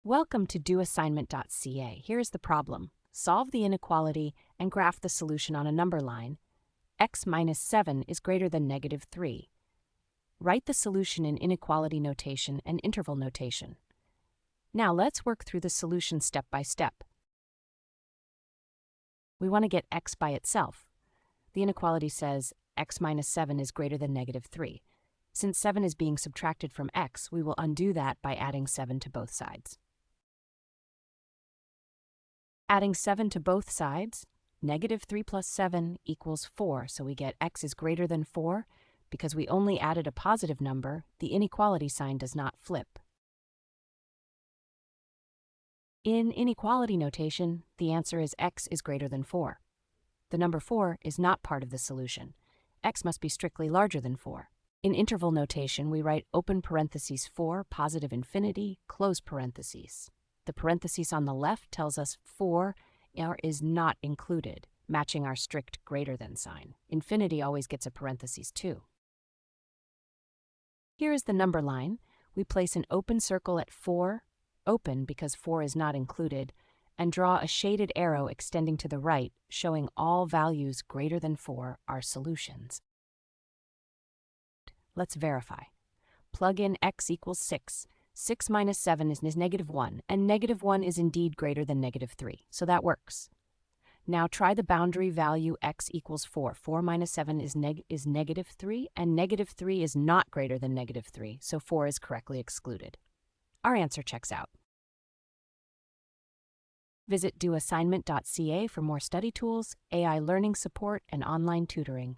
Welcome to doassignment-ca. Here's the problem. Solve the inequality and graph the solution on a number line. X minus 7 is greater than negative 3. Write the solution in inequality notation and interval notation. Now let's work through the solution step by step. We want to get x by itself. The inequality says x minus 7 is greater than negative 3. Since 7 is being subtracted from x, we will undo that by adding 7 to both sides. Adding 7 to both sides, negative 3 plus 7 equals 4, so we get x is greater than 4. Because we only added a positive number, the inequality sign does not flip. In inequality notation, the answer is x is greater than 4. The number 4 is not part of the solution. X must be strictly larger than 4. In interval notation, we write open parentheses 4, positive infinity, close parentheses. The parentheses on the left tells us 4 is not included, matching our strict greater than sign. Infinity always gets a parentheses too. Here is the number line. We place an open circle at 4, open because 4 is not included, and draw a shaded arrow extending to the right, showing all values greater than 4 are solutions. Let's verify. Plug in x equals 6. 6 minus 7 is negative 1, and negative 1 is indeed greater than negative 3, so that works. Now try the boundary value x equals 4. 4 minus 7 is negative 3, and negative 3 is not greater than negative 3, so 4 is correctly excluded. Our answer checks out. Visit doassignment.ca for more study tools, AI learning support, and online tutoring.